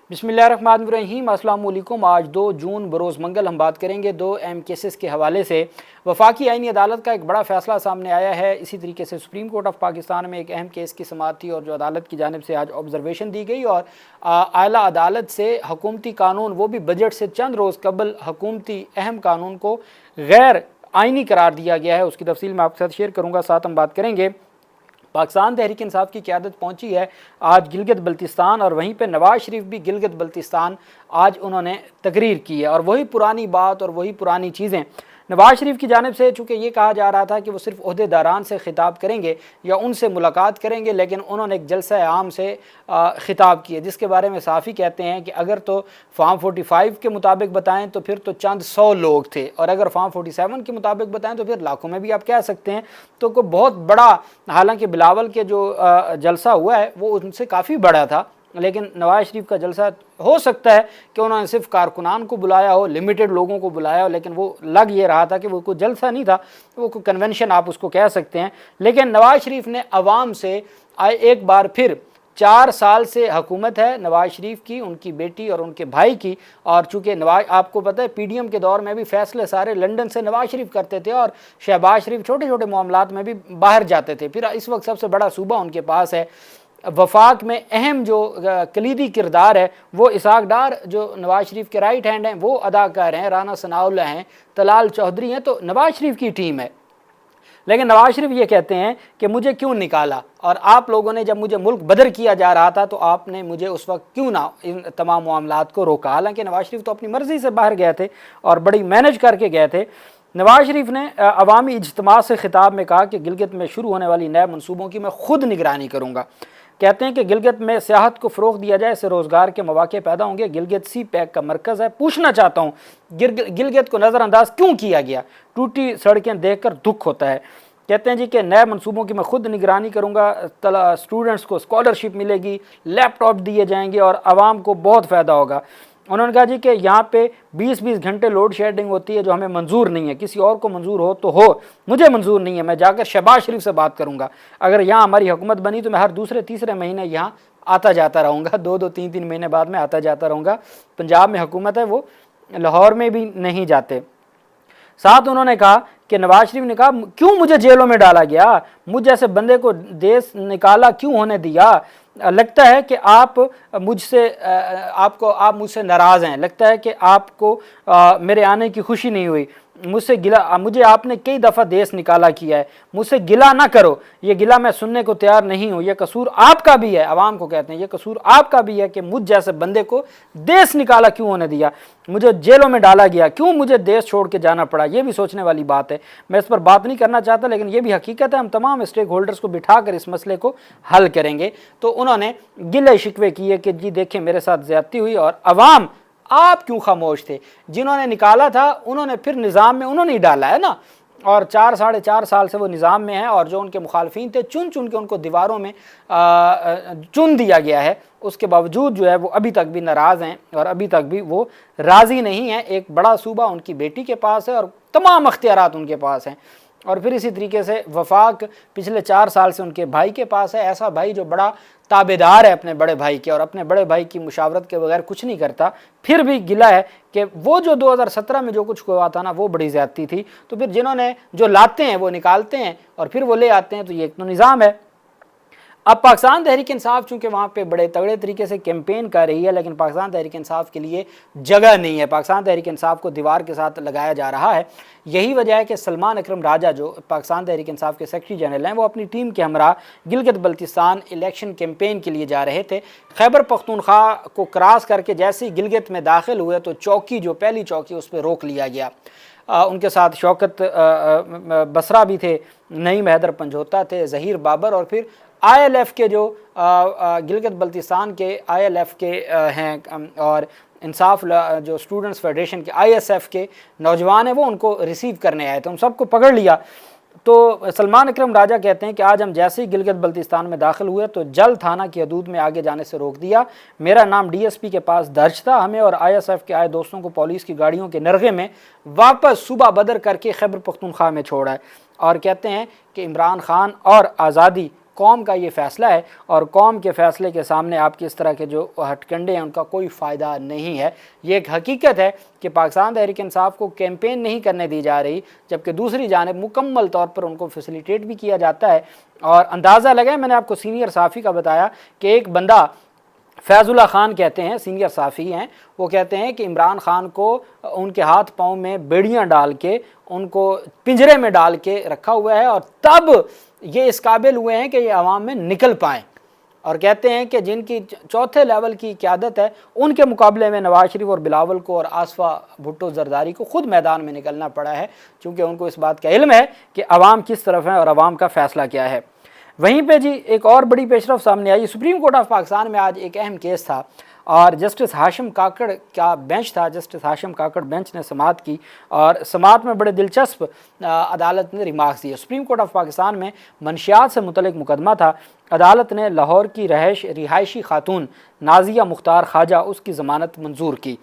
بسم اللہ الرحمن الرحیم، السلام علیکم۔ آج 2 جون بروز منگل ہم بات کریں گے 2 اہم کیسز کے حوالے سے۔ وفاقی آئینی عدالت کا ایک بڑا فیصلہ سامنے آیا ہے۔ اسی طریقے سے سپریم کورٹ آف پاکستان میں ایک اہم کیس کی سماعت تھی اور جو عدالت کی جانب سے آج آبزرویشن دی گئی، اور اعلیٰ عدالت سے حکومتی قانون، وہ بھی بجٹ سے چند روز قبل حکومتی اہم قانون کو غیر آئینی قرار دیا گیا ہے۔ اس کی تفصیل میں آپ کے ساتھ شیئر کروں گا، ساتھ ہم بات کریں گے پاکستان تحریک انصاف کی قیادت پہنچی ہے آج گلگت بلتستان، اور وہیں پہ نواز شریف بھی گلگت بلتستان آج انہوں نے تقریر کی ہے، اور وہی پرانی بات اور وہی پرانی چیزیں نواز شریف کی جانب سے، چونکہ یہ کہا جا رہا تھا کہ وہ صرف عہدیداران سے خطاب کریں گے یا ان سے ملاقات کریں گے، لیکن انہوں نے ایک جلسہ عام سے خطاب کیا، جس کے بارے میں صحافی کہتے ہیں کہ اگر تو فارم 45 کے مطابق بتائیں تو پھر تو چند 100 لوگ تھے، اور اگر فارم 47 کے مطابق بتائیں تو پھر لاکھوں میں بھی آپ کہہ سکتے ہیں۔ تو کوئی بہت بڑا، حالانکہ بلاول کے جو جلسہ ہوا ہے وہ ان سے کافی بڑا تھا، لیکن نواز شریف کا جلسہ ہو سکتا ہے کہ انہوں نے صرف کارکنان کو بلایا ہو، لمیٹڈ لوگوں کو بلایا ہو، لیکن وہ لگ یہ رہا تھا کہ وہ کوئی جلسہ نہیں تھا، وہ کوئی کنونشن آپ اس کو کہہ سکتے ہیں۔ لیکن نواز شریف نے عوام سے ایک بار پھر 4 سال سے حکومت ہے نواز شریف کی، ان کی بیٹی اور ان کے بھائی کی، اور چونکہ نواز، آپ کو پتہ ہے پی ڈی ایم کے دور میں بھی فیصلے سارے لندن سے نواز شریف کرتے تھے، اور شہباز شریف چھوٹے چھوٹے معاملات میں بھی باہر جاتے تھے۔ پھر اس وقت سب سے بڑا صوبہ ان کے پاس ہے۔ وفاق میں اہم جو کلیدی کردار ہے وہ اسحاق ڈار، جو نواز شریف کے رائٹ ہینڈ ہیں، وہ ادا کر رہے ہیں، رانا ثناءاللہ ہیں، طلال چودھری ہیں، تو نواز شریف کی ٹیم ہے۔ لیکن نواز شریف یہ کہتے ہیں کہ مجھے کیوں نکالا، اور آپ لوگوں نے جب مجھے ملک بدر کیا جا رہا تھا تو آپ نے مجھے اس وقت کیوں نہ ان تمام معاملات کو روکا۔ حالانکہ نواز شریف تو اپنی مرضی سے باہر گئے تھے اور بڑی مینج کر کے گئے تھے۔ نواز شریف نے عوامی اجتماع سے خطاب میں کہا کہ گلگت میں شروع ہونے والی نئے منصوبوں کی میں خود نگرانی کروں گا۔ کہتے ہیں کہ گلگت میں سیاحت کو فروغ دیا جائے، اس سے روزگار کے مواقع پیدا ہوں گے۔ گلگت سی پیک کا مرکز ہے۔ پوچھنا چاہتا ہوں گلگت کو نظر انداز کیوں کیا گیا؟ ٹوٹی سڑکیں دیکھ کر دکھ ہوتا ہے۔ کہتے ہیں جی کہ نئے منصوبوں کی میں خود نگرانی کروں گا، اسٹوڈنٹس کو اسکالرشپ ملے گی، لیپ ٹاپ دیے جائیں گے اور عوام کو بہت فائدہ ہوگا۔ انہوں نے کہا جی کہ یہاں پہ 20 گھنٹے لوڈ شیڈنگ ہوتی ہے جو ہمیں منظور نہیں ہے، کسی اور کو منظور ہو تو ہو، مجھے منظور نہیں ہے، میں جا کر شہباز شریف سے بات کروں گا۔ اگر یہاں ہماری حکومت بنی تو میں ہر دوسرے تیسرے مہینے یہاں آتا جاتا رہوں گا، 2 3 مہینے بعد میں آتا جاتا رہوں گا۔ پنجاب میں حکومت ہے، وہ لاہور میں بھی نہیں جاتے۔ ساتھ انہوں نے کہا کہ نواز شریف نے کہا کیوں مجھے جیلوں میں ڈالا گیا، مجھ جیسے بندے کو دیس نکالا کیوں ہونے دیا؟ لگتا ہے کہ آپ مجھ سے ناراض ہیں، لگتا ہے کہ آپ کو میرے آنے کی خوشی نہیں ہوئی، مجھے آپ نے کئی دفعہ دیس نکالا کیا ہے، مجھ سے گلہ نہ کرو، یہ گلہ میں سننے کو تیار نہیں ہوں، یہ قصور آپ کا بھی ہے۔ عوام کو کہتے ہیں یہ قصور آپ کا بھی ہے کہ مجھ جیسے بندے کو دیس نکالا کیوں ہونے دیا، مجھے جیلوں میں ڈالا گیا، کیوں مجھے دیس چھوڑ کے جانا پڑا۔ یہ بھی سوچنے والی بات ہے، میں اس پر بات نہیں کرنا چاہتا، لیکن یہ بھی حقیقت ہے، ہم تمام اسٹیک ہولڈرز کو بٹھا کر اس مسئلے کو حل کریں گے۔ تو انہوں نے گلے شکوے کیے کہ جی دیکھیں میرے ساتھ زیادتی ہوئی، اور عوام آپ کیوں خاموش تھے؟ جنہوں نے نکالا تھا انہوں نے پھر نظام میں انہوں نے ڈالا ہے نا، اور 4 سال سے وہ نظام میں ہیں، اور جو ان کے مخالفین تھے چن کے ان کو دیواروں میں چن دیا گیا ہے، اس کے باوجود جو ہے وہ ابھی تک بھی ناراض ہیں اور ابھی تک بھی وہ راضی نہیں ہیں۔ ایک بڑا صوبہ ان کی بیٹی کے پاس ہے اور تمام اختیارات ان کے پاس ہیں، اور پھر اسی طریقے سے وفاق پچھلے 4 سال سے ان کے بھائی کے پاس ہے، ایسا بھائی جو بڑا تابعدار ہے اپنے بڑے بھائی کے اور اپنے بڑے بھائی کی مشاورت کے بغیر کچھ نہیں کرتا، پھر بھی گلہ ہے کہ وہ جو 2017 میں جو کچھ ہوا تھا نا وہ بڑی زیادتی تھی۔ تو پھر جنہوں نے جو لاتے ہیں وہ نکالتے ہیں اور پھر وہ لے آتے ہیں، تو یہ ایک تو نظام ہے۔ اب پاکستان تحریک انصاف چونکہ وہاں پہ بڑے تگڑے طریقے سے کیمپین کر رہی ہے، لیکن پاکستان تحریک انصاف کے لیے جگہ نہیں ہے، پاکستان تحریک انصاف کو دیوار کے ساتھ لگایا جا رہا ہے۔ یہی وجہ ہے کہ سلمان اکرم راجہ جو پاکستان تحریک انصاف کے سیکرٹری جنرل ہیں، وہ اپنی ٹیم کے ہمراہ گلگت بلتستان الیکشن کیمپین کے لیے جا رہے تھے۔ خیبر پختونخوا کو کراس کر کے جیسے ہی گلگت میں داخل ہوئے تو چوکی، جو پہلی چوکی، اس پہ روک لیا گیا۔ ان کے ساتھ شوکت بسرا بھی تھے، نعیم حیدر پنجھوتا تھے، ظہیر بابر، اور پھر آئی ایل ایف کے جو گلگت بلتستان کے آئی ایل ایف کے ہیں، اور انصاف جو اسٹوڈنٹس فیڈریشن کے آئی ایس ایف کے نوجوان ہیں، وہ ان کو ریسیو کرنے آئے تھے، ان سب کو پکڑ لیا۔ تو سلمان اکرم راجہ کہتے ہیں کہ آج ہم جیسے ہی گلگت بلتستان میں داخل ہوئے تو جل تھانہ کی حدود میں آگے جانے سے روک دیا، میرا نام ڈی ایس پی کے پاس درج تھا، ہمیں اور آئی ایس ایف کے آئے دوستوں کو پولیس کی گاڑیوں کے نرغے میں واپس صوبہ بدر کر کے خیبر پختونخوا میں چھوڑا ہے، اور کہتے ہیں کہ عمران خان اور آزادی قوم کا یہ فیصلہ ہے اور قوم کے فیصلے کے سامنے آپ کی اس طرح کے جو ہٹ کنڈے ہیں ان کا کوئی فائدہ نہیں ہے۔ یہ ایک حقیقت ہے کہ پاکستان تحریک انصاف کو کیمپین نہیں کرنے دی جا رہی، جبکہ دوسری جانب مکمل طور پر ان کو فیسیلیٹیٹ بھی کیا جاتا ہے۔ اور اندازہ لگائے، میں نے آپ کو سینئر صحافی کا بتایا کہ ایک بندہ فیض اللہ خان کہتے ہیں، سینئر صحافی ہیں، وہ کہتے ہیں کہ عمران خان کو ان کے ہاتھ پاؤں میں بیڑیاں ڈال کے ان کو پنجرے میں ڈال کے رکھا ہوا ہے اور تب یہ اس قابل ہوئے ہیں کہ یہ عوام میں نکل پائیں، اور کہتے ہیں کہ جن کی چوتھے لیول کی قیادت ہے ان کے مقابلے میں نواز شریف اور بلاول کو اور آصفہ بھٹو زرداری کو خود میدان میں نکلنا پڑا ہے، چونکہ ان کو اس بات کا علم ہے کہ عوام کس طرف ہے اور عوام کا فیصلہ کیا ہے۔ وہیں پہ جی ایک اور بڑی پیش رفت سامنے آئی، سپریم کورٹ آف پاکستان میں آج ایک اہم کیس تھا اور جسٹس ہاشم کاکڑ کا بینچ تھا۔ جسٹس ہاشم کاکڑ بینچ نے سماعت کی اور سماعت میں بڑے دلچسپ عدالت نے ریمارکس دیے۔ سپریم کورٹ آف پاکستان میں منشیات سے متعلق مقدمہ تھا۔ عدالت نے لاہور کی رہائشی خاتون نازیہ مختار خواجہ اس کی ضمانت منظور کی۔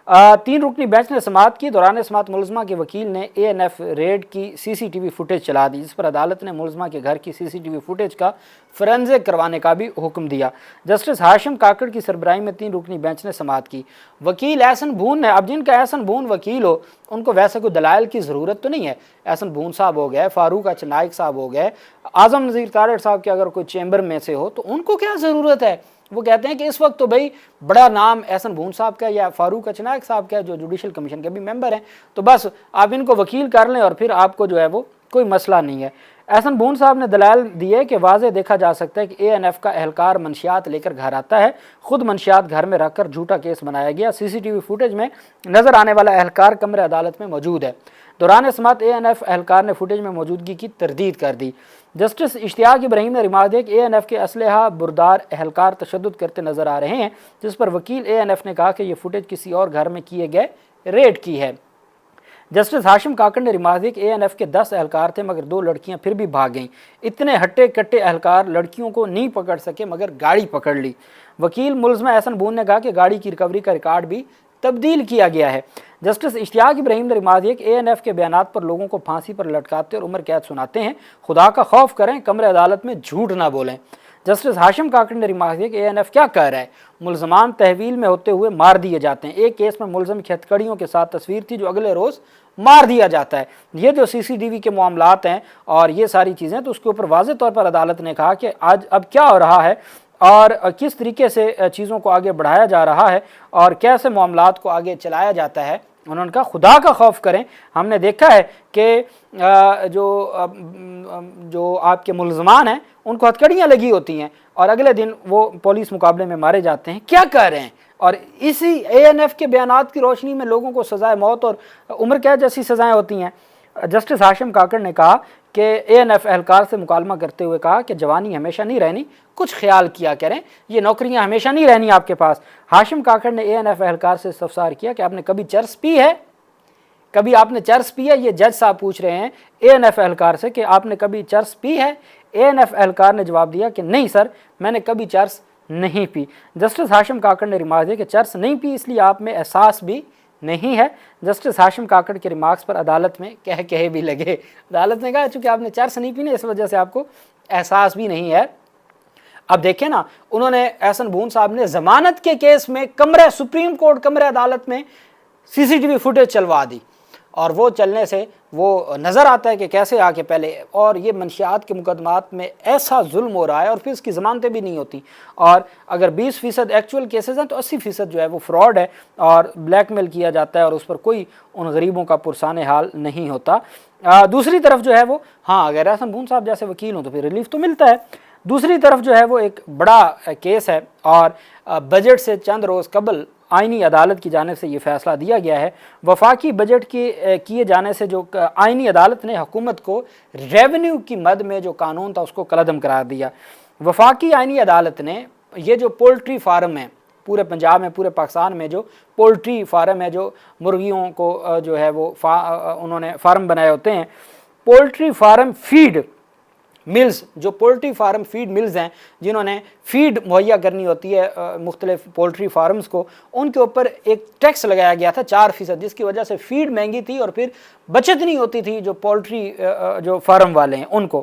3 رکنی بینچ نے سماعت کی۔ دوران سماعت ملزمہ کے وکیل نے اے این ایف ریڈ کی سی سی ٹی وی فوٹیج چلا دی، جس پر عدالت نے ملزمہ کے گھر کی سی سی ٹی وی فوٹیج کا فورینزک کروانے کا بھی حکم دیا۔ جسٹس ہاشم کاکڑ کی سربراہی میں 3 رکنی بینچ نے سماعت کی۔ وکیل احسن بھون نے، اب جن کا احسن بھون وکیل ہو ان کو ویسے کوئی دلائل کی ضرورت تو نہیں ہے، احسن بھون صاحب ہو گئے، فاروق اچنائک صاحب ہو گئے، اعظم نذیر تارڑ صاحب کے اگر کوئی چیمبر میں سے ہو تو ان کو کیا ضرورت ہے؟ وہ کہتے ہیں کہ اس وقت تو بھائی بڑا نام احسن بھون صاحب کا یا فاروق اچنائک صاحب کا جو جوڈیشل کمیشن کے بھی ممبر ہیں، تو بس آپ ان کو وکیل کر لیں اور پھر آپ کو جو ہے وہ کوئی مسئلہ نہیں ہے۔ احسن بھون صاحب نے دلائل دیے کہ واضح دیکھا جا سکتا ہے کہ اے این ایف کا اہلکار منشیات لے کر گھر آتا ہے، خود منشیات گھر میں رکھ کر جھوٹا کیس بنایا گیا۔ سی سی ٹی وی فوٹیج میں نظر آنے والا اہلکار کمرے عدالت میں موجود ہے۔ دوران سماعت اے این ایف اہلکار نے فوٹیج میں موجودگی کی تردید کر دی۔ جسٹس اشتیاق ابراہیم نے ریمارک دیا کہ اے این ایف کے اسلحہ بردار اہلکار تشدد کرتے نظر آ رہے ہیں، جس پر وکیل اے این ایف نے کہا کہ یہ فوٹیج کسی اور گھر میں کیے گئے ریڈ کی ہے۔ جسٹس ہاشم کاکڑ نے ریمارک دیا کہ اے این ایف کے 10 اہلکار تھے مگر 2 لڑکیاں پھر بھی بھاگ گئیں۔ اتنے ہٹے کٹے اہلکار لڑکیوں کو نہیں پکڑ سکے مگر گاڑی پکڑ لی۔ وکیل ملزمہ احسن بھون نے کہا کہ گاڑی کی ریکوری کا ریکارڈ بھی تبدیل کیا گیا ہے۔ جسٹس اشتیاق ابراہیم نے ریمارک دیا کہ اے این ایف کے بیانات پر لوگوں کو پھانسی پر لٹکاتے اور عمر قید سناتے ہیں، خدا کا خوف کریں، کمرے عدالت میں جھوٹ نہ بولیں۔ جسٹس ہاشم کاکڑ نے ریمارک دیا کہ اے این ایف کیا کہہ رہا ہے، ملزمان تحویل میں ہوتے ہوئے مار دیے جاتے ہیں۔ ایک کیس میں ملزم کی ہتھکڑیوں کے ساتھ تصویر تھی جو اگلے روز مار دیا جاتا ہے۔ یہ جو سی سی ٹی وی کے معاملات ہیں اور یہ ساری چیزیں، تو اس کے اوپر واضح طور پر عدالت نے کہا کہ آج اب کیا ہو رہا ہے اور کس طریقے سے چیزوں کو آگے بڑھایا جا رہا ہے اور کیسے معاملات کو آگے چلایا جاتا ہے۔ انہوں نے کہا خدا کا خوف کریں، ہم نے دیکھا ہے کہ جو آپ کے ملزمان ہیں ان کو ہتھکڑیاں لگی ہوتی ہیں اور اگلے دن وہ پولیس مقابلے میں مارے جاتے ہیں، کیا کہہ رہے ہیں؟ اور اسی اے این ایف کے بیانات کی روشنی میں لوگوں کو سزائے موت اور عمر قید جیسی سزائیں ہوتی ہیں۔ جسٹس ہاشم کاکڑ نے کہا کہ اے این ایف اہلکار سے مکالمہ کرتے ہوئے کہا کہ جوانی ہمیشہ نہیں رہنی، کچھ خیال کیا کریں، یہ نوکریاں ہمیشہ نہیں رہنی آپ کے پاس۔ ہاشم کاکڑ نے اے این ایف اہلکار سے استفسار کیا کہ آپ نے کبھی چرس پی ہے؟ کبھی آپ نے چرس پی ہے؟ یہ جج صاحب پوچھ رہے ہیں اے این ایف اہلکار سے کہ آپ نے کبھی چرس پی ہے؟ اے این ایف اہلکار نے جواب دیا کہ نہیں سر، میں نے کبھی چرس نہیں پی۔ جسٹس ہاشم کاکڑ نے ریمارک دیا کہ چرس نہیں پی اس لیے آپ میں احساس بھی نہیں ہے۔ جسٹس ہاشم کاکڑ کے ریمارکس پر عدالت میں کہے بھی لگے۔ عدالت نے کہا چونکہ آپ نے چرس نہیں پی نا، اس وجہ سے آپ کو احساس بھی نہیں ہے۔ اب دیکھیں نا، انہوں نے احسن بھون صاحب نے ضمانت کے کیس میں کمرے سپریم کورٹ کمرے عدالت میں سی سی ٹی وی فوٹیج چلوا دی، اور وہ چلنے سے وہ نظر آتا ہے کہ کیسے آ کے پہلے، اور یہ منشیات کے مقدمات میں ایسا ظلم ہو رہا ہے اور پھر اس کی ضمانتیں بھی نہیں ہوتی، اور اگر 20% ایکچوئل کیسز ہیں تو 80% جو ہے وہ فراڈ ہے اور بلیک میل کیا جاتا ہے اور اس پر کوئی ان غریبوں کا پرسان حال نہیں ہوتا۔ دوسری طرف جو ہے وہ اگر احسن بھون صاحب جیسے وکیل ہوں تو پھر ریلیف تو ملتا ہے۔ دوسری طرف جو ہے وہ ایک بڑا کیس ہے اور بجٹ سے چند روز قبل آئینی عدالت کی جانب سے یہ فیصلہ دیا گیا ہے۔ وفاقی بجٹ کی کیے جانے سے جو آئینی عدالت نے حکومت کو ریونیو کی مد میں جو قانون تھا اس کو کالعدم قرار دیا۔ وفاقی آئینی عدالت نے یہ جو پولٹری فارم ہے پورے پنجاب میں، پورے پاکستان میں جو پولٹری فارم ہے، جو مرغیوں کو جو ہے وہ انہوں نے فارم بنائے ہوتے ہیں، پولٹری فارم فیڈ ملز، جو پولٹری فارم فیڈ ملز ہیں جنہوں نے فیڈ مہیا کرنی ہوتی ہے مختلف پولٹری فارمز کو، ان کے اوپر ایک ٹیکس لگایا گیا تھا 4%، جس کی وجہ سے فیڈ مہنگی تھی اور پھر بچت نہیں ہوتی تھی جو پولٹری جو فارم والے ہیں ان کو۔